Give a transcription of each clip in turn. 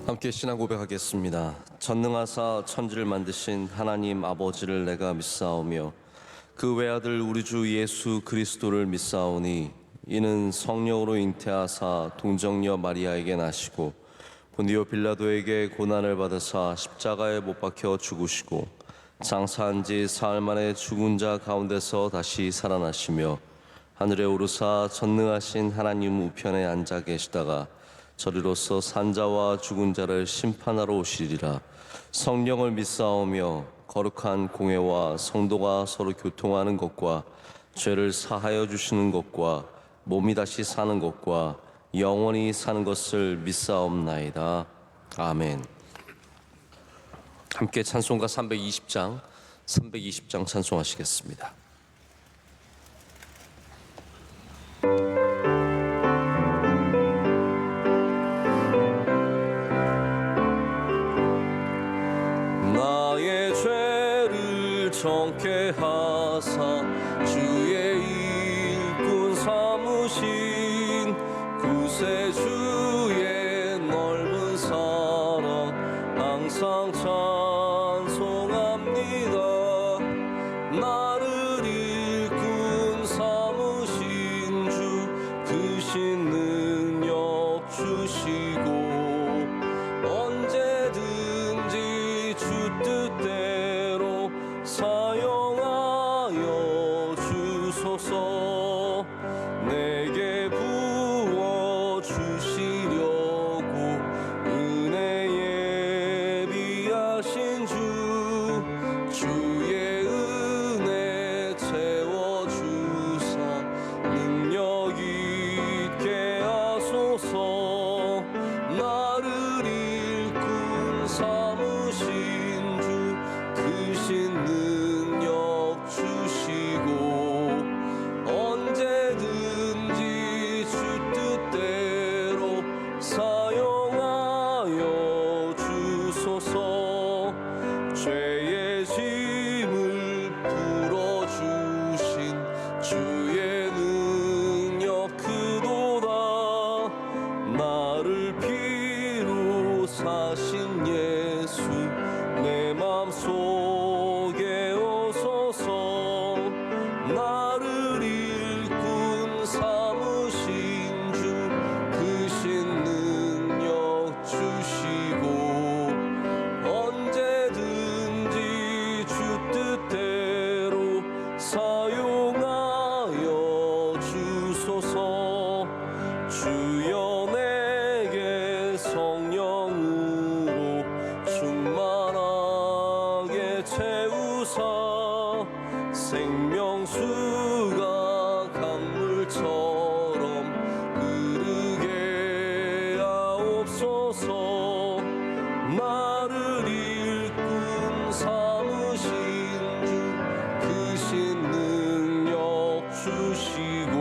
함께 신앙 고백하겠습니다. 전능하사 천지를 만드신 하나님 아버지를 내가 믿사오며 그 외아들 우리 주 예수 그리스도를 믿사오니 이는 성령으로 잉태하사 동정녀 마리아에게 나시고 본디오 빌라도에게 고난을 받으사 십자가에 못 박혀 죽으시고 장사한 지 사흘 만에 죽은 자 가운데서 다시 살아나시며 하늘에 오르사 전능하신 하나님 우편에 앉아 계시다가 저리로서 산자와 죽은 자를 심판하러 오시리라. 성령을 믿사오며 거룩한 공회와 성도가 서로 교통하는 것과 죄를 사하여 주시는 것과 몸이 다시 사는 것과 영원히 사는 것을 믿사옵나이다. 아멘. 함께 찬송가 320장 찬송하시겠습니다. 나의 죄를 정케 하사 주의 일꾼 삼으신 구세주의 넓은 사랑 항상 찬송합니다. 나를 일꾼 삼으신 주 크신 능력 주시고 언제든지 주 뜻대로 사용하여 주소서. 내게 부어 주시려고 은혜 예비하신 주 주의 은혜 채워주사 능력 있게 하소서. 나를 일꾼 삼으신 주 크신 능력 주시고 언제든지 주 뜻대로 사용하여 주소서. 죄의 짐을 풀어주신 주의 능력 크도다. 나를 피로 사신 예수 내 맘속에 오소서. 나를 일꾼 삼으신 주 크신 능력 주시고 언제든지 주 뜻대로 사용하여 주소서. 주여 내게 성령으로 충만하게 채우사 생명수가 강물처럼 흐르게 하옵소서. 나를 일꾼 삼으신 주 크신 능력 주시고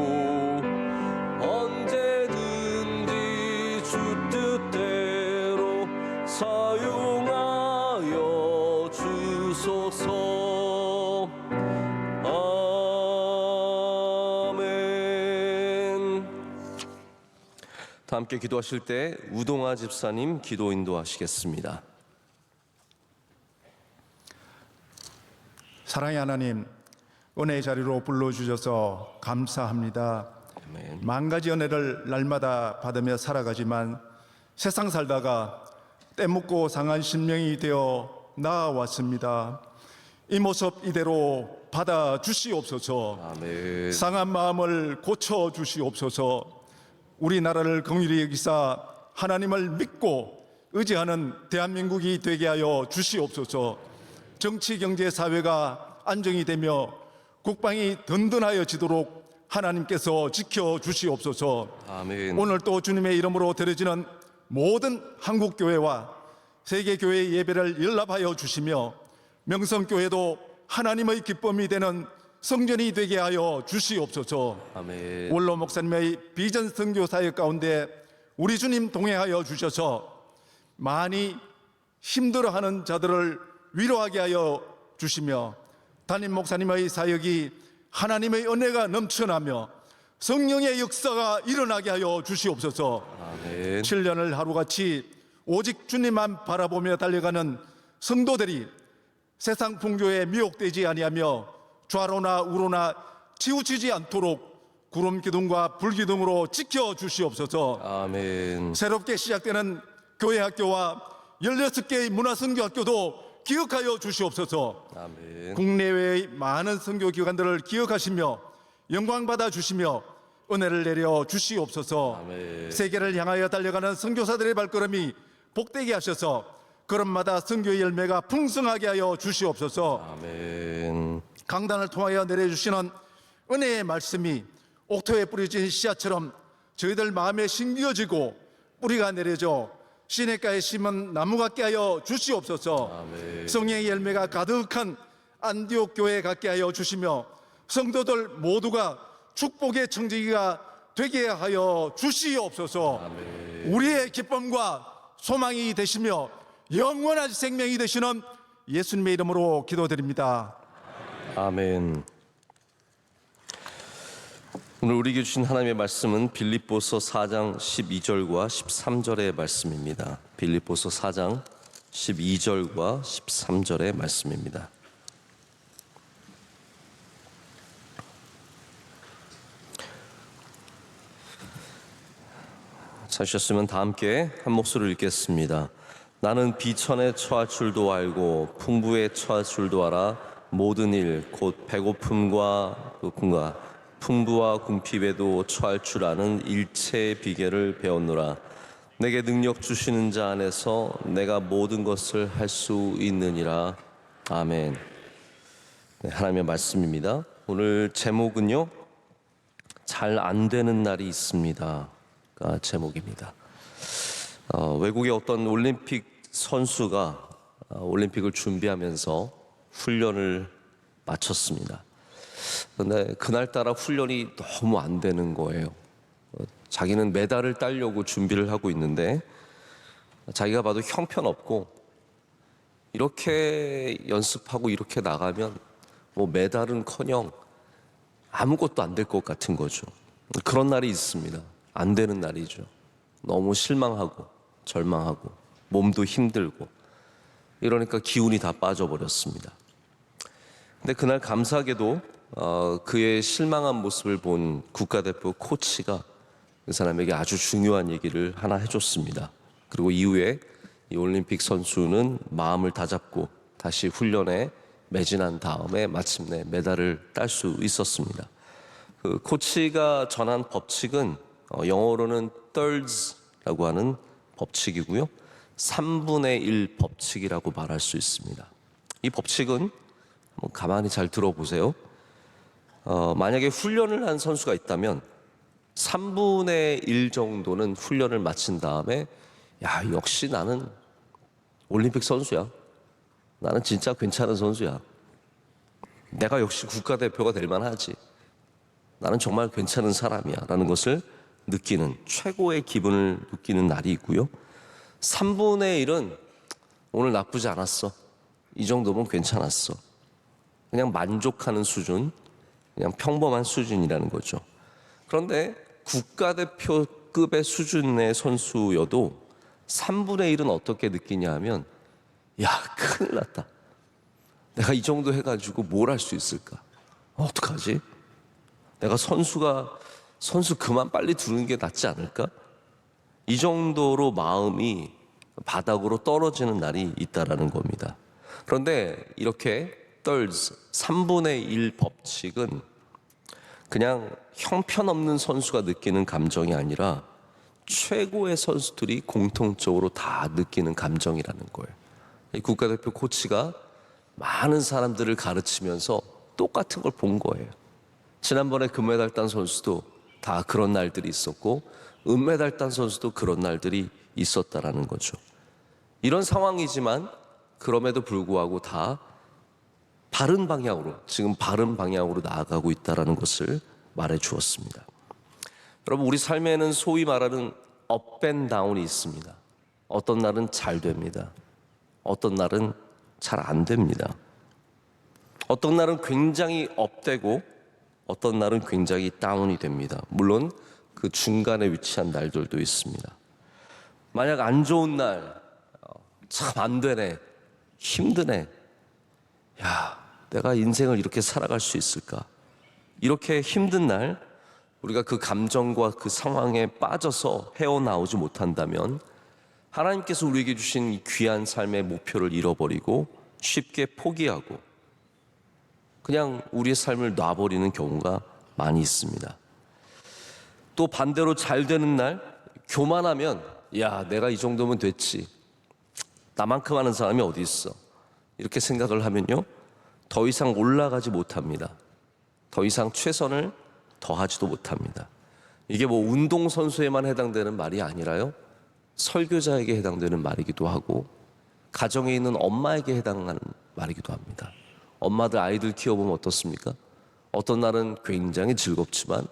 언제든지 주 뜻대로 사용하여 주소서. 아멘. 다 함께 기도하실 때 우동아 집사님 기도 인도하시겠습니다. 사랑의 하나님, 은혜의 자리로 불러주셔서 감사합니다. 아멘. 만 가지 은혜를 날마다 받으며 살아가지만 세상 살다가 때묻고 상한 심령이 되어 나아왔습니다. 이 모습 이대로 받아주시옵소서. 아멘. 상한 마음을 고쳐주시옵소서. 우리나라를 긍휼히 여기사 하나님을 믿고 의지하는 대한민국이 되게 하여 주시옵소서. 정치, 경제, 사회가 안정이 되며 국방이 든든하여지도록 하나님께서 지켜주시옵소서. 아멘. 오늘 또 주님의 이름으로 드려지는 모든 한국교회와 세계교회 예배를 연락하여 주시며 명성교회도 하나님의 기쁨이 되는 성전이 되게 하여 주시옵소서. 아멘. 원로 목사님의 비전 선교 사역 가운데 우리 주님 동행하여 주셔서 많이 힘들어하는 자들을 위로하게 하여 주시며 담임 목사님의 사역이 하나님의 은혜가 넘쳐나며 성령의 역사가 일어나게 하여 주시옵소서. 아멘. 7년을 하루같이 오직 주님만 바라보며 달려가는 성도들이 세상 풍조에 미혹되지 아니하며 좌로나 우로나 치우치지 않도록 구름 기둥과 불 기둥으로 지켜 주시옵소서. 아멘. 새롭게 시작되는 교회 학교와 16개의 문화선교학교도 기억하여 주시옵소서. 아멘. 국내외의 많은 선교 기관들을 기억하시며 영광 받아 주시며 은혜를 내려 주시옵소서. 아멘. 세계를 향하여 달려가는 선교사들의 발걸음이 복되게 하셔서 걸음마다 선교의 열매가 풍성하게 하여 주시옵소서. 아멘. 강단을 통하여 내려주시는 은혜의 말씀이 옥토에 뿌려진 씨앗처럼 저희들 마음에 심겨지고 뿌리가 내려져 시냇가에 심은 나무 같게 하여 주시옵소서. 아멘. 성령의 열매가 가득한 안디옥 교회 갖게 하여 주시며 성도들 모두가 축복의 청지기가 되게 하여 주시옵소서. 아멘. 우리의 기쁨과 소망이 되시며 영원한 생명이 되시는 예수님의 이름으로 기도드립니다. 아멘. 오늘 우리에게 주신 하나님의 말씀은 빌립보서 4장 12절과 13절의 말씀입니다. 빌립보서 4장 12절과 13절의 말씀입니다. 찾으셨으면 다 함께 한 목소리를 읽겠습니다. 나는 비천에 처할 줄도 알고 풍부에 처할 줄도 알아 모든 일 곧 배고픔과 풍부와 궁핍에도 처할 줄 아는 일체의 비결을 배웠노라. 내게 능력 주시는 자 안에서 내가 모든 것을 할 수 있느니라. 아멘. 네, 하나님의 말씀입니다. 오늘 제목은요, 잘 안 되는 날이 있습니다가 제목입니다. 외국의 어떤 올림픽 선수가 올림픽을 준비하면서 훈련을 마쳤습니다. 그런데 그날따라 훈련이 너무 안 되는 거예요. 자기는 메달을 따려고 준비를 하고 있는데 자기가 봐도 형편없고 이렇게 연습하고 이렇게 나가면 뭐 메달은커녕 아무것도 안 될 것 같은 거죠. 그런 날이 있습니다. 안 되는 날이죠. 너무 실망하고 절망하고 몸도 힘들고 이러니까 기운이 다 빠져버렸습니다. 근데 그날 감사하게도 그의 실망한 모습을 본 국가대표 코치가 그 사람에게 아주 중요한 얘기를 하나 해줬습니다. 그리고 이후에 이 올림픽 선수는 마음을 다잡고 다시 훈련에 매진한 다음에 마침내 메달을 딸 수 있었습니다. 그 코치가 전한 법칙은 영어로는 thirds라고 하는 법칙이고요. 3분의 1 법칙이라고 말할 수 있습니다. 이 법칙은 가만히 잘 들어보세요. 만약에 훈련을 한 선수가 있다면 3분의 1 정도는 훈련을 마친 다음에 야, 역시 나는 올림픽 선수야. 나는 진짜 괜찮은 선수야. 내가 역시 국가대표가 될 만하지. 나는 정말 괜찮은 사람이야 라는 것을 느끼는, 최고의 기분을 느끼는 날이 있고요. 3분의 1은 오늘 나쁘지 않았어. 이 정도면 괜찮았어. 그냥 만족하는 수준, 그냥 평범한 수준이라는 거죠. 그런데 국가대표급의 수준의 선수여도 3분의 1은 어떻게 느끼냐 하면 야, 큰일 났다. 내가 이 정도 해가지고 뭘 할 수 있을까? 어떡하지? 내가 선수 그만 빨리 두는 게 낫지 않을까? 이 정도로 마음이 바닥으로 떨어지는 날이 있다라는 겁니다. 그런데 이렇게 thirds, 3분의 1 법칙은 그냥 형편없는 선수가 느끼는 감정이 아니라 최고의 선수들이 공통적으로 다 느끼는 감정이라는 거예요. 이 국가대표 코치가 많은 사람들을 가르치면서 똑같은 걸 본 거예요. 지난번에 금메달 딴 선수도 다 그런 날들이 있었고 은메달 딴 선수도 그런 날들이 있었다라는 거죠. 이런 상황이지만 그럼에도 불구하고 다 바른 방향으로, 지금 바른 방향으로 나아가고 있다는 것을 말해 주었습니다. 여러분, 우리 삶에는 소위 말하는 업 앤 다운이 있습니다. 어떤 날은 잘 됩니다. 어떤 날은 잘 안 됩니다. 어떤 날은 굉장히 업되고 어떤 날은 굉장히 다운이 됩니다. 물론 그 중간에 위치한 날들도 있습니다. 만약 안 좋은 날, 참 안 되네, 힘드네, 야, 내가 인생을 이렇게 살아갈 수 있을까? 이렇게 힘든 날 우리가 그 감정과 그 상황에 빠져서 헤어나오지 못한다면 하나님께서 우리에게 주신 이 귀한 삶의 목표를 잃어버리고 쉽게 포기하고 그냥 우리의 삶을 놔버리는 경우가 많이 있습니다. 또 반대로 잘 되는 날 교만하면, 야, 내가 이 정도면 됐지, 나만큼 하는 사람이 어디 있어, 이렇게 생각을 하면요, 더 이상 올라가지 못합니다. 더 이상 최선을 더하지도 못합니다. 이게 뭐 운동선수에만 해당되는 말이 아니라요, 설교자에게 해당되는 말이기도 하고 가정에 있는 엄마에게 해당하는 말이기도 합니다. 엄마들 아이들 키워보면 어떻습니까? 어떤 날은 굉장히 즐겁지만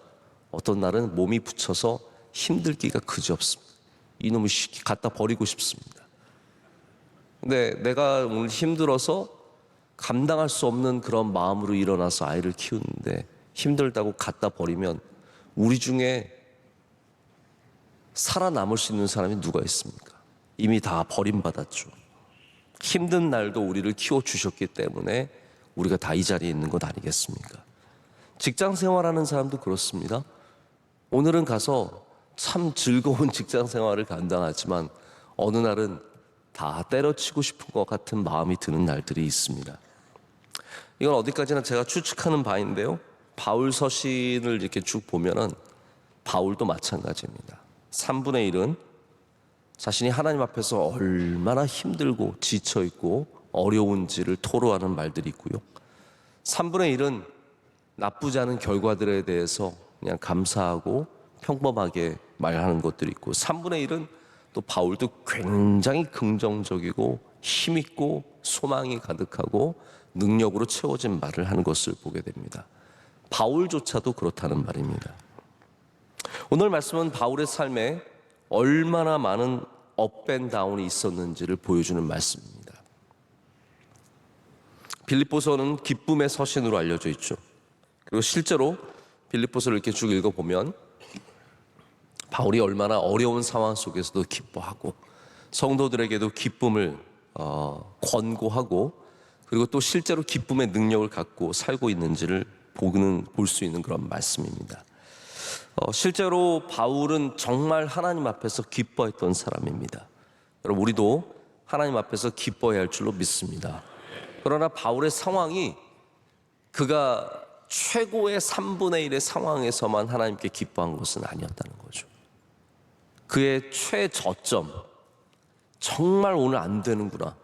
어떤 날은 몸이 부쳐서 힘들기가 그지없습니다. 이놈을 갖다 버리고 싶습니다. 근데 내가 오늘 힘들어서 감당할 수 없는 그런 마음으로 일어나서 아이를 키우는데 힘들다고 갖다 버리면 우리 중에 살아남을 수 있는 사람이 누가 있습니까? 이미 다 버림받았죠. 힘든 날도 우리를 키워주셨기 때문에 우리가 다 이 자리에 있는 것 아니겠습니까? 직장 생활하는 사람도 그렇습니다. 오늘은 가서 참 즐거운 직장 생활을 감당하지만 어느 날은 다 때려치고 싶은 것 같은 마음이 드는 날들이 있습니다. 이건 어디까지나 제가 추측하는 바인데요, 바울 서신을 이렇게 쭉 보면은 바울도 마찬가지입니다. 3분의 1은 자신이 하나님 앞에서 얼마나 힘들고 지쳐있고 어려운지를 토로하는 말들이 있고요, 3분의 1은 나쁘지 않은 결과들에 대해서 그냥 감사하고 평범하게 말하는 것들이 있고, 3분의 1은 또 바울도 굉장히 긍정적이고 힘있고 소망이 가득하고 능력으로 채워진 말을 하는 것을 보게 됩니다. 바울조차도 그렇다는 말입니다. 오늘 말씀은 바울의 삶에 얼마나 많은 업앤다운이 있었는지를 보여주는 말씀입니다. 빌립보서는 기쁨의 서신으로 알려져 있죠. 그리고 실제로 빌립보서를 이렇게 쭉 읽어보면 바울이 얼마나 어려운 상황 속에서도 기뻐하고 성도들에게도 기쁨을 권고하고 그리고 또 실제로 기쁨의 능력을 갖고 살고 있는지를 볼 수 있는 그런 말씀입니다. 실제로 바울은 정말 하나님 앞에서 기뻐했던 사람입니다. 여러분, 우리도 하나님 앞에서 기뻐해야 할 줄로 믿습니다. 그러나 바울의 상황이 그가 최고의 3분의 1의 상황에서만 하나님께 기뻐한 것은 아니었다는 거죠. 그의 최저점, 정말 오늘 안 되는구나,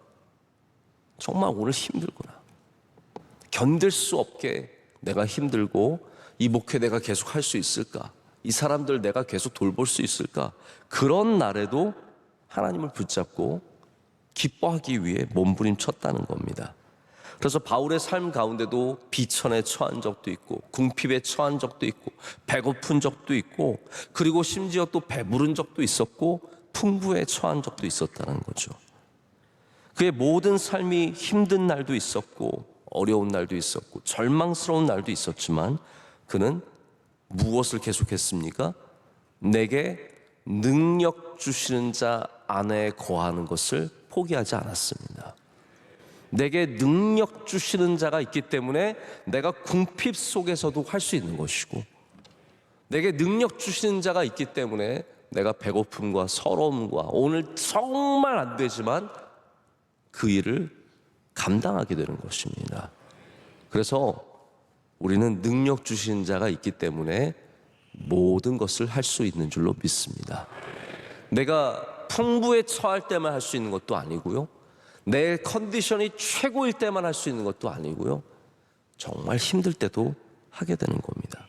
정말 오늘 힘들구나, 견딜 수 없게 내가 힘들고 이 목회 내가 계속 할 수 있을까, 이 사람들 내가 계속 돌볼 수 있을까, 그런 날에도 하나님을 붙잡고 기뻐하기 위해 몸부림쳤다는 겁니다. 그래서 바울의 삶 가운데도 비천에 처한 적도 있고 궁핍에 처한 적도 있고 배고픈 적도 있고 그리고 심지어 또 배부른 적도 있었고 풍부에 처한 적도 있었다는 거죠. 그의 모든 삶이 힘든 날도 있었고 어려운 날도 있었고 절망스러운 날도 있었지만 그는 무엇을 계속했습니까? 내게 능력 주시는 자 안에 거하는 것을 포기하지 않았습니다. 내게 능력 주시는 자가 있기 때문에 내가 궁핍 속에서도 할 수 있는 것이고, 내게 능력 주시는 자가 있기 때문에 내가 배고픔과 서러움과 오늘 정말 안 되지만 그 일을 감당하게 되는 것입니다. 그래서 우리는 능력 주시는 자가 있기 때문에 모든 것을 할 수 있는 줄로 믿습니다. 내가 풍부에 처할 때만 할 수 있는 것도 아니고요, 내 컨디션이 최고일 때만 할 수 있는 것도 아니고요, 정말 힘들 때도 하게 되는 겁니다.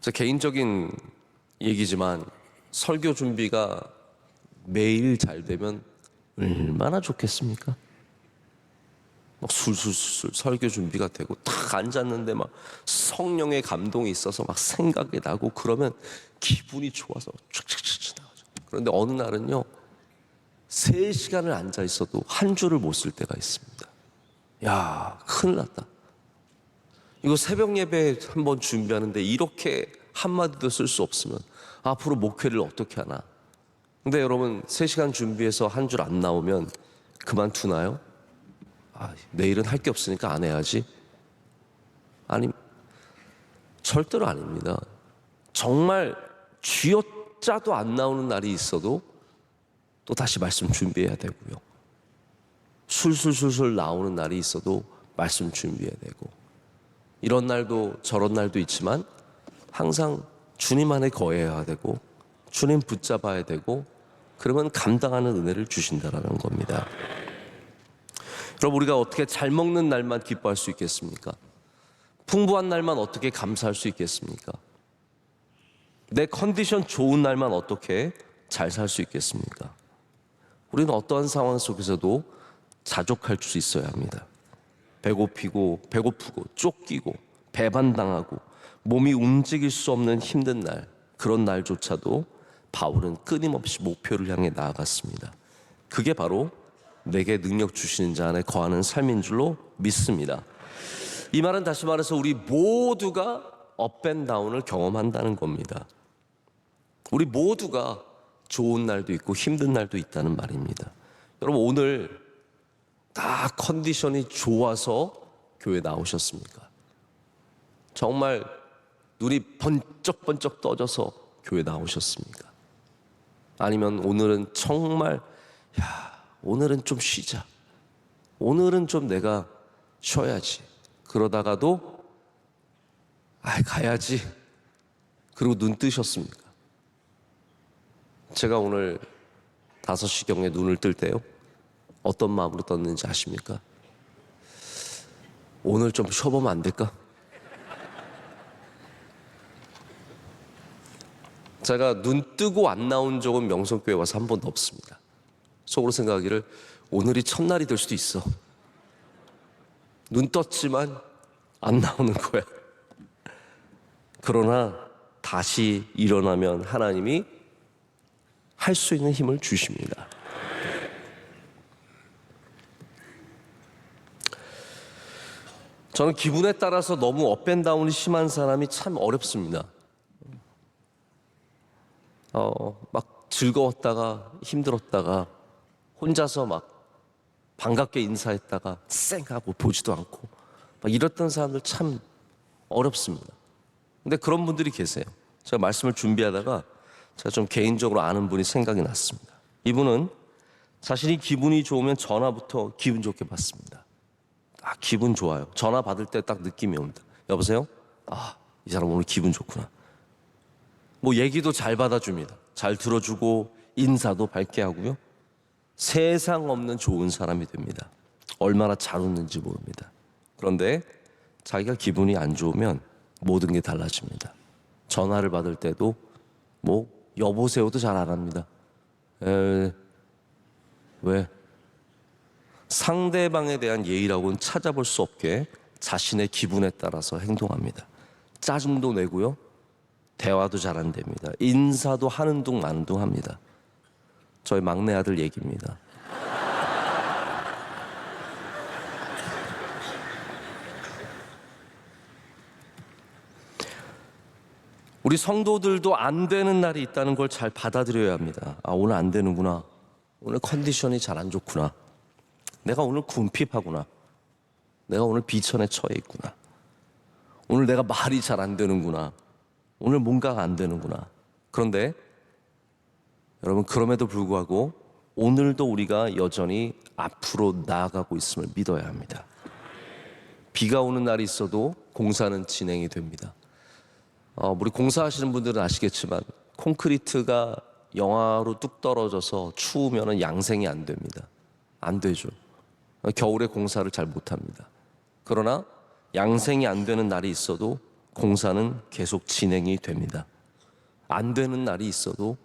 제 개인적인 얘기지만 설교 준비가 매일 잘 되면 얼마나 좋겠습니까? 막 술술술 설교 준비가 되고 딱 앉았는데 막 성령의 감동이 있어서 막 생각이 나고 그러면 기분이 좋아서 촥촥촥 나가죠. 그런데 어느 날은요 3시간을 앉아 있어도 한 줄을 못 쓸 때가 있습니다. 야, 큰일 났다. 이거 새벽 예배 한번 준비하는데 이렇게 한마디도 쓸 수 없으면 앞으로 목회를 어떻게 하나? 근데 여러분 3시간 준비해서 한 줄 안 나오면 그만두나요? 내일은 할 게 없으니까 안 해야지. 아니, 절대로 아닙니다. 정말 쥐어짜도 안 나오는 날이 있어도 또 다시 말씀 준비해야 되고요. 술술술술 나오는 날이 있어도 말씀 준비해야 되고, 이런 날도 저런 날도 있지만 항상 주님 안에 거해야 되고 주님 붙잡아야 되고, 그러면 감당하는 은혜를 주신다라는 겁니다. 여러분, 우리가 어떻게 잘 먹는 날만 기뻐할 수 있겠습니까? 풍부한 날만 어떻게 감사할 수 있겠습니까? 내 컨디션 좋은 날만 어떻게 잘 살 수 있겠습니까? 우리는 어떠한 상황 속에서도 자족할 수 있어야 합니다. 배고프고 쫓기고 배반당하고 몸이 움직일 수 없는 힘든 날, 그런 날조차도 바울은 끊임없이 목표를 향해 나아갔습니다. 그게 바로 내게 능력 주시는 자 안에 거하는 삶인 줄로 믿습니다. 이 말은 다시 말해서 우리 모두가 업앤다운을 경험한다는 겁니다. 우리 모두가 좋은 날도 있고 힘든 날도 있다는 말입니다. 여러분, 오늘 다 컨디션이 좋아서 교회 나오셨습니까? 정말 눈이 번쩍번쩍 떠져서 교회 나오셨습니까? 아니면 오늘은 정말 오늘은 좀 쉬자, 오늘은 좀 내가 쉬어야지, 그러다가도 가야지, 그리고 눈 뜨셨습니까? 제가 오늘 5시경에 눈을 뜰 때요, 어떤 마음으로 떴는지 아십니까? 오늘 좀 쉬어보면 안 될까? 제가 눈 뜨고 안 나온 적은 명성교회 와서 한 번도 없습니다. 속으로 생각하기를 오늘이 첫날이 될 수도 있어. 눈 떴지만 안 나오는 거야. 그러나 다시 일어나면 하나님이 할 수 있는 힘을 주십니다. 저는 기분에 따라서 너무 업앤다운이 심한 사람이 참 어렵습니다. 막 즐거웠다가 힘들었다가 혼자서 막 반갑게 인사했다가 쌩 하고 보지도 않고 막 이랬던 사람들 참 어렵습니다. 근데 그런 분들이 계세요. 제가 말씀을 준비하다가 제가 좀 개인적으로 아는 분이 생각이 났습니다. 이분은 자신이 기분이 좋으면 전화부터 기분 좋게 받습니다. 기분 좋아요. 전화 받을 때 딱 느낌이 옵니다. 여보세요? 이 사람 오늘 기분 좋구나. 뭐 얘기도 잘 받아줍니다. 잘 들어주고 인사도 밝게 하고요. 세상 없는 좋은 사람이 됩니다. 얼마나 잘 웃는지 모릅니다. 그런데 자기가 기분이 안 좋으면 모든 게 달라집니다. 전화를 받을 때도 뭐 여보세요도 잘 안 합니다. 왜? 상대방에 대한 예의라고는 찾아볼 수 없게 자신의 기분에 따라서 행동합니다. 짜증도 내고요. 대화도 잘 안 됩니다. 인사도 하는 둥 마는 둥 합니다. 저희 막내 아들 얘기입니다. 우리 성도들도 안 되는 날이 있다는 걸 잘 받아들여야 합니다. 오늘 안 되는구나. 오늘 컨디션이 잘 안 좋구나. 내가 오늘 궁핍하구나. 내가 오늘 비천에 처해 있구나. 오늘 내가 말이 잘 안 되는구나. 오늘 뭔가가 안 되는구나. 그런데 여러분, 그럼에도 불구하고 오늘도 우리가 여전히 앞으로 나아가고 있음을 믿어야 합니다. 비가 오는 날이 있어도 공사는 진행이 됩니다. 우리 공사하시는 분들은 아시겠지만 콘크리트가 영하로 뚝 떨어져서 추우면 양생이 안 됩니다. 안 되죠. 겨울에 공사를 잘 못합니다. 그러나 양생이 안 되는 날이 있어도 공사는 계속 진행이 됩니다. 안 되는 날이 있어도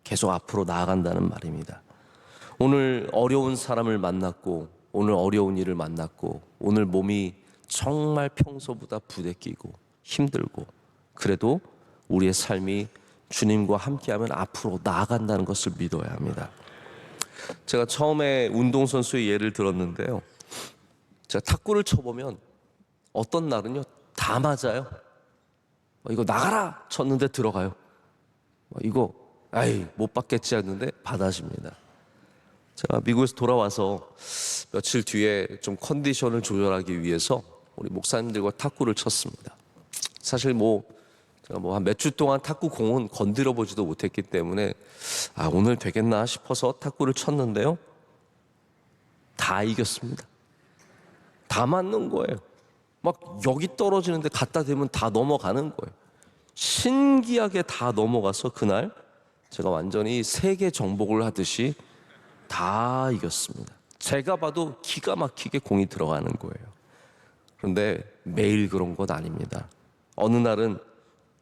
계속 앞으로 나아간다는 말입니다. 오늘 어려운 사람을 만났고, 오늘 어려운 일을 만났고, 오늘 몸이 정말 평소보다 부대끼고 힘들고, 그래도 우리의 삶이 주님과 함께하면 앞으로 나아간다는 것을 믿어야 합니다. 제가 처음에 운동선수의 예를 들었는데요, 제가 탁구를 쳐보면 어떤 날은요 다 맞아요. 이거 나가라 쳤는데 들어가요. 이거 못 받겠지 했는데 받아집니다. 제가 미국에서 돌아와서 며칠 뒤에 좀 컨디션을 조절하기 위해서 우리 목사님들과 탁구를 쳤습니다. 사실 제가 한 몇 주 동안 탁구 공은 건드려 보지도 못했기 때문에 오늘 되겠나 싶어서 탁구를 쳤는데요. 다 이겼습니다. 다 맞는 거예요. 막 여기 떨어지는데 갖다 대면 다 넘어가는 거예요. 신기하게 다 넘어가서 그날 제가 완전히 세계 정복을 하듯이 다 이겼습니다. 제가 봐도 기가 막히게 공이 들어가는 거예요. 그런데 매일 그런 건 아닙니다. 어느 날은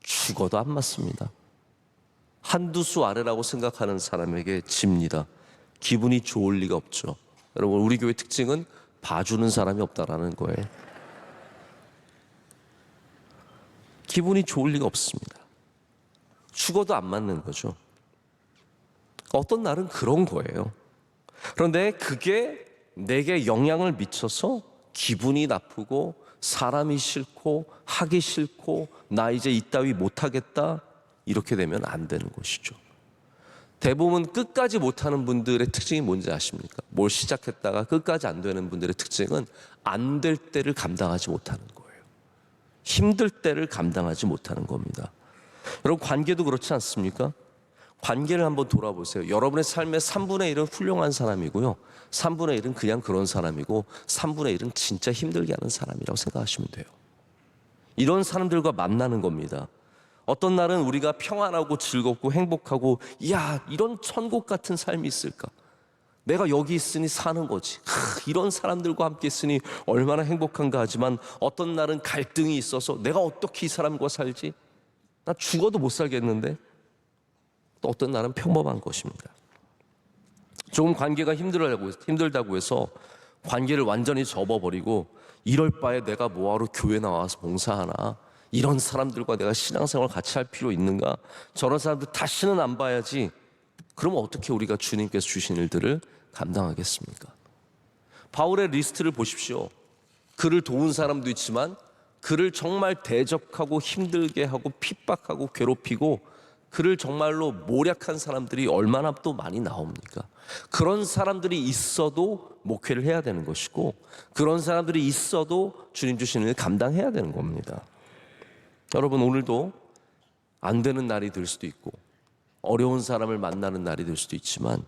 죽어도 안 맞습니다. 한두 수 아래라고 생각하는 사람에게 집니다. 기분이 좋을 리가 없죠. 여러분, 우리 교회 특징은 봐주는 사람이 없다라는 거예요. 기분이 좋을 리가 없습니다. 죽어도 안 맞는 거죠. 어떤 날은 그런 거예요. 그런데 그게 내게 영향을 미쳐서 기분이 나쁘고 사람이 싫고 하기 싫고 나 이제 이따위 못하겠다 이렇게 되면 안 되는 것이죠. 대부분 끝까지 못하는 분들의 특징이 뭔지 아십니까? 뭘 시작했다가 끝까지 안 되는 분들의 특징은 안 될 때를 감당하지 못하는 거예요. 힘들 때를 감당하지 못하는 겁니다. 여러분, 관계도 그렇지 않습니까? 관계를 한번 돌아보세요. 여러분의 삶의 3분의 1은 훌륭한 사람이고요, 3분의 1은 그냥 그런 사람이고 3분의 1은 진짜 힘들게 하는 사람이라고 생각하시면 돼요. 이런 사람들과 만나는 겁니다. 어떤 날은 우리가 평안하고 즐겁고 행복하고 이런 천국 같은 삶이 있을까? 내가 여기 있으니 사는 거지. 이런 사람들과 함께 있으니 얼마나 행복한가 하지만 어떤 날은 갈등이 있어서 내가 어떻게 이 사람과 살지? 나 죽어도 못 살겠는데? 또 어떤 날은 평범한 것입니다. 조금 관계가 힘들다고 해서 관계를 완전히 접어버리고 이럴 바에 내가 뭐하러 교회 나와서 봉사하나? 이런 사람들과 내가 신앙생활 같이 할 필요 있는가? 저런 사람들 다시는 안 봐야지. 그러면 어떻게 우리가 주님께서 주신 일들을 감당하겠습니까? 바울의 리스트를 보십시오. 그를 도운 사람도 있지만 그를 정말 대적하고 힘들게 하고 핍박하고 괴롭히고 그를 정말로 모략한 사람들이 얼마나 또 많이 나옵니까? 그런 사람들이 있어도 목회를 해야 되는 것이고 그런 사람들이 있어도 주님 주시는 일 감당해야 되는 겁니다. 여러분, 오늘도 안 되는 날이 될 수도 있고 어려운 사람을 만나는 날이 될 수도 있지만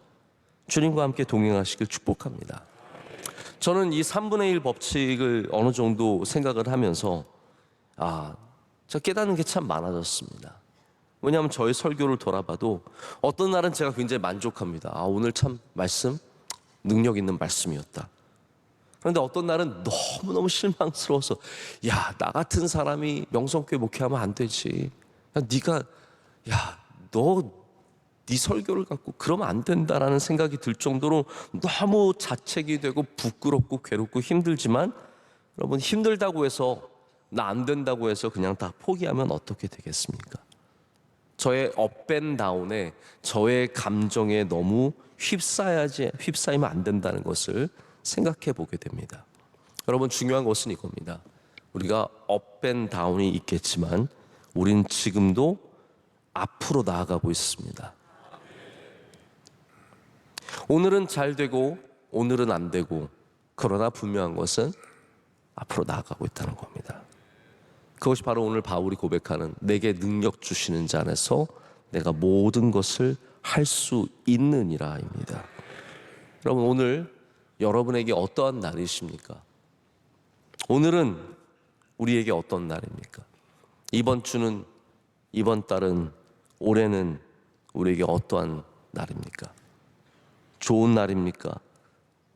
주님과 함께 동행하시길 축복합니다. 저는 이 3분의 1 법칙을 어느 정도 생각을 하면서 저 깨닫는 게 참 많아졌습니다. 왜냐하면 저의 설교를 돌아봐도 어떤 날은 제가 굉장히 만족합니다. 오늘 참 말씀 능력 있는 말씀이었다. 그런데 어떤 날은 너무너무 실망스러워서 나 같은 사람이 명성교회 목회하면 안 되지. 네 설교를 갖고 그러면 안 된다라는 생각이 들 정도로 너무 자책이 되고 부끄럽고 괴롭고 힘들지만 여러분, 힘들다고 해서 나 안 된다고 해서 그냥 다 포기하면 어떻게 되겠습니까? 저의 업앤다운에 저의 감정에 너무 휩싸이면 안 된다는 것을 생각해 보게 됩니다. 여러분, 중요한 것은 이겁니다. 우리가 업앤다운이 있겠지만 우린 지금도 앞으로 나아가고 있습니다. 오늘은 잘 되고 오늘은 안 되고 그러나 분명한 것은 앞으로 나아가고 있다는 겁니다. 그것이 바로 오늘 바울이 고백하는 내게 능력 주시는 자 안에서 내가 모든 것을 할 수 있느니라입니다. 여러분, 오늘 여러분에게 어떠한 날이십니까? 오늘은 우리에게 어떤 날입니까? 이번 주는, 이번 달은, 올해는 우리에게 어떠한 날입니까? 좋은 날입니까?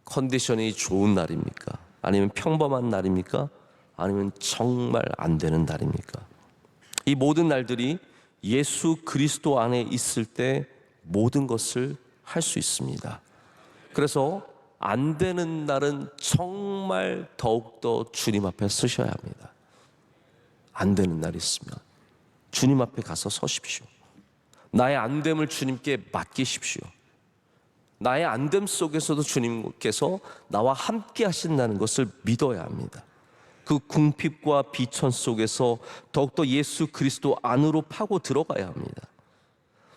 컨디션이 좋은 날입니까? 아니면 평범한 날입니까? 아니면 정말 안 되는 날입니까? 이 모든 날들이 예수 그리스도 안에 있을 때 모든 것을 할 수 있습니다. 그래서 안 되는 날은 정말 더욱더 주님 앞에 서셔야 합니다. 안 되는 날이 있으면 주님 앞에 가서 서십시오. 나의 안됨을 주님께 맡기십시오. 나의 안됨 속에서도 주님께서 나와 함께 하신다는 것을 믿어야 합니다. 그 궁핍과 비천 속에서 더욱더 예수 그리스도 안으로 파고 들어가야 합니다.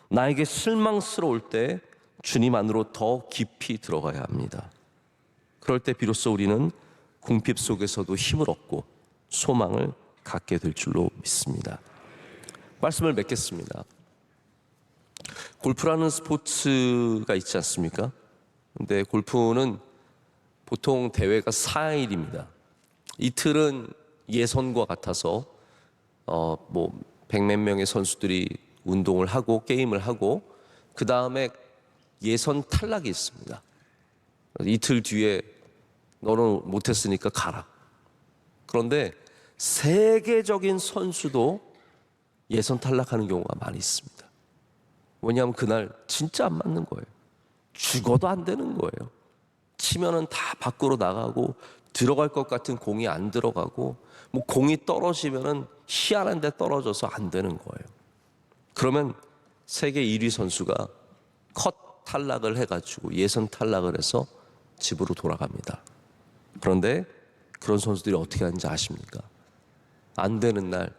나에게 실망스러울 때 주님 안으로 더 깊이 들어가야 합니다. 그럴 때 비로소 우리는 궁핍 속에서도 힘을 얻고 소망을 갖게 될 줄로 믿습니다. 말씀을 맺겠습니다. 골프라는 스포츠가 있지 않습니까? 근데 골프는 보통 대회가 4일입니다. 이틀은 예선과 같아서 백몇 명의 선수들이 운동을 하고 게임을 하고 그 다음에 예선 탈락이 있습니다. 이틀 뒤에 너는 못했으니까 가라. 그런데 세계적인 선수도 예선 탈락하는 경우가 많이 있습니다. 왜냐하면 그날 진짜 안 맞는 거예요. 죽어도 안 되는 거예요. 치면은 다 밖으로 나가고 들어갈 것 같은 공이 안 들어가고 공이 떨어지면은 희한한 데 떨어져서 안 되는 거예요. 그러면 세계 1위 선수가 컷 탈락을 해가지고 예선 탈락을 해서 집으로 돌아갑니다. 그런데 그런 선수들이 어떻게 하는지 아십니까? 안 되는 날,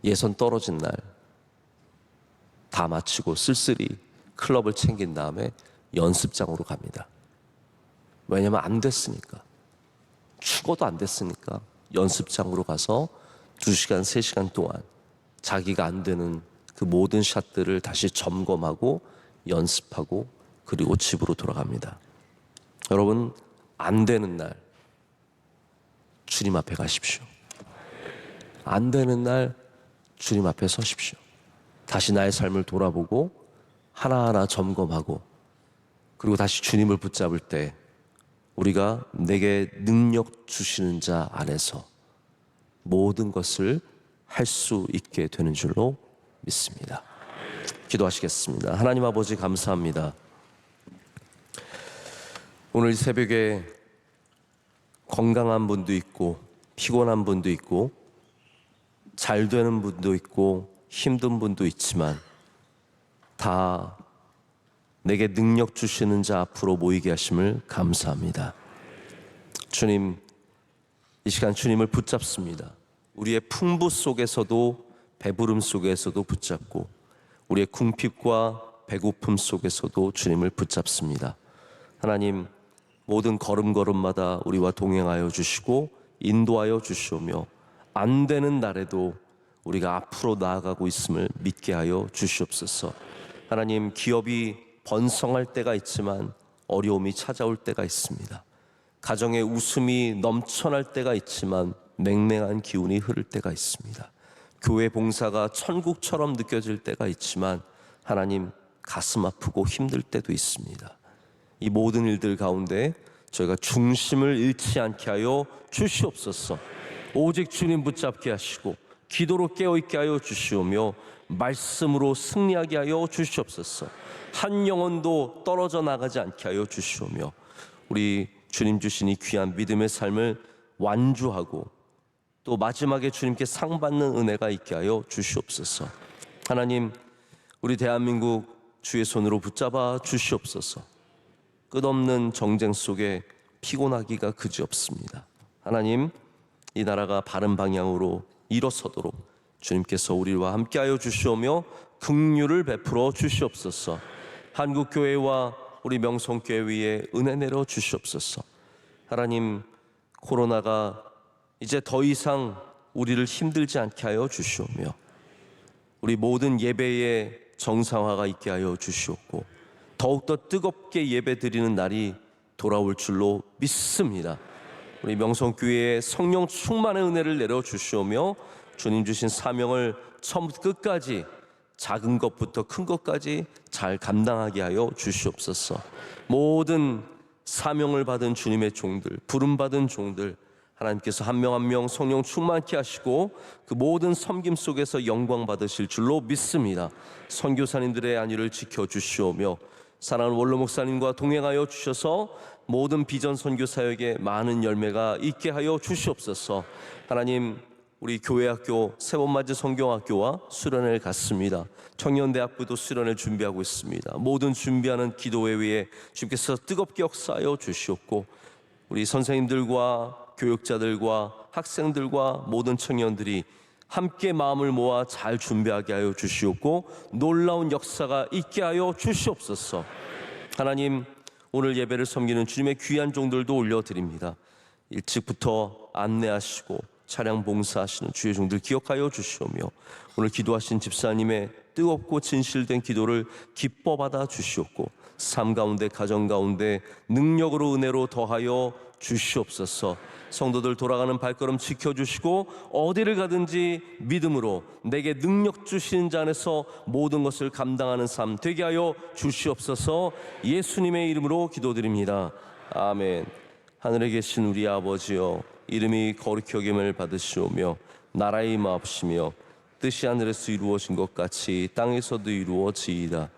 예선 떨어진 날 다 마치고 쓸쓸히 클럽을 챙긴 다음에 연습장으로 갑니다. 왜냐하면 안 됐으니까, 죽어도 안 됐으니까 연습장으로 가서 2시간, 3시간 동안 자기가 안 되는 그 모든 샷들을 다시 점검하고 연습하고 그리고 집으로 돌아갑니다. 여러분, 안 되는 날 주님 앞에 가십시오. 안 되는 날 주님 앞에 서십시오. 다시 나의 삶을 돌아보고 하나하나 점검하고 그리고 다시 주님을 붙잡을 때 우리가 내게 능력 주시는 자 안에서 모든 것을 할 수 있게 되는 줄로 믿습니다. 기도하시겠습니다. 하나님 아버지 감사합니다. 오늘 새벽에 건강한 분도 있고 피곤한 분도 있고 잘 되는 분도 있고 힘든 분도 있지만 다 내게 능력 주시는 자 앞으로 모이게 하심을 감사합니다. 주님, 이 시간 주님을 붙잡습니다. 우리의 풍부 속에서도 배부름 속에서도 붙잡고 우리의 궁핍과 배고픔 속에서도 주님을 붙잡습니다. 하나님, 모든 걸음걸음마다 우리와 동행하여 주시고 인도하여 주시오며 안 되는 날에도 우리가 앞으로 나아가고 있음을 믿게 하여 주시옵소서. 하나님, 기업이 번성할 때가 있지만 어려움이 찾아올 때가 있습니다. 가정에 웃음이 넘쳐날 때가 있지만 맹맹한 기운이 흐를 때가 있습니다. 교회 봉사가 천국처럼 느껴질 때가 있지만 하나님, 가슴 아프고 힘들 때도 있습니다. 이 모든 일들 가운데 저희가 중심을 잃지 않게 하여 주시옵소서. 오직 주님 붙잡게 하시고 기도로 깨어있게 하여 주시오며 말씀으로 승리하게 하여 주시옵소서. 한 영혼도 떨어져 나가지 않게 하여 주시오며 우리 주님 주신 이 귀한 믿음의 삶을 완주하고 또 마지막에 주님께 상 받는 은혜가 있게 하여 주시옵소서. 하나님, 우리 대한민국 주의 손으로 붙잡아 주시옵소서. 끝없는 정쟁 속에 피곤하기가 그지없습니다. 하나님, 이 나라가 바른 방향으로 일어서도록 주님께서 우리와 함께하여 주시오며 긍휼을 베풀어 주시옵소서. 한국교회와 우리 명성교회 위에 은혜 내려 주시옵소서. 하나님, 코로나가 이제 더 이상 우리를 힘들지 않게 하여 주시오며 우리 모든 예배의 정상화가 있게 하여 주시옵고 더욱더 뜨겁게 예배 드리는 날이 돌아올 줄로 믿습니다. 우리 명성교회에 성령 충만의 은혜를 내려 주시오며 주님 주신 사명을 처음부터 끝까지 작은 것부터 큰 것까지 잘 감당하게 하여 주시옵소서. 모든 사명을 받은 주님의 종들, 부름받은 종들, 하나님께서 한 명 한 명 성령 충만케 하시고 그 모든 섬김 속에서 영광 받으실 줄로 믿습니다. 선교사님들의 안위를 지켜주시오며 사랑하는 원로 목사님과 동행하여 주셔서 모든 비전 선교 사역에 많은 열매가 있게 하여 주시옵소서. 하나님, 우리 교회학교 세번맞이 성경학교와 수련회를 갔습니다. 청년대학부도 수련을 준비하고 있습니다. 모든 준비하는 기도회 위에 주님께서 뜨겁게 역사하여 주시옵고 우리 선생님들과 교육자들과 학생들과 모든 청년들이 함께 마음을 모아 잘 준비하게 하여 주시옵고 놀라운 역사가 있게 하여 주시옵소서. 하나님, 오늘 예배를 섬기는 주님의 귀한 종들도 올려드립니다. 일찍부터 안내하시고 차량 봉사하시는 주의 종들 기억하여 주시오며 오늘 기도하신 집사님의 뜨겁고 진실된 기도를 기뻐 받아 주시옵고 삶 가운데 가정 가운데 능력으로 은혜로 더하여 주시옵소서. 성도들 돌아가는 발걸음 지켜주시고 어디를 가든지 믿음으로 내게 능력 주시는 자 안에서 모든 것을 감당하는 삶 되게 하여 주시옵소서. 예수님의 이름으로 기도드립니다. 아멘. 하늘에 계신 우리 아버지여, 이름이 거룩히 여김을 받으시오며 나라의 임하옵시며 뜻이 하늘에서 이루어진 것 같이 땅에서도 이루어지이다.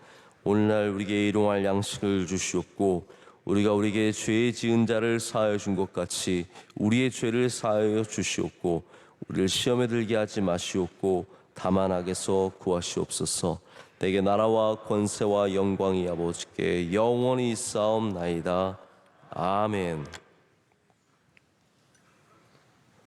오늘날 우리에게 일용할 양식을 주시옵고 우리가 우리에게 죄 지은 자를 사하여 준 것 같이 우리의 죄를 사하여 주시옵고 우리를 시험에 들게 하지 마시옵고 다만 악에서 구하시옵소서. 내게 나라와 권세와 영광이 아버지께 영원히 있사옵나이다. 아멘.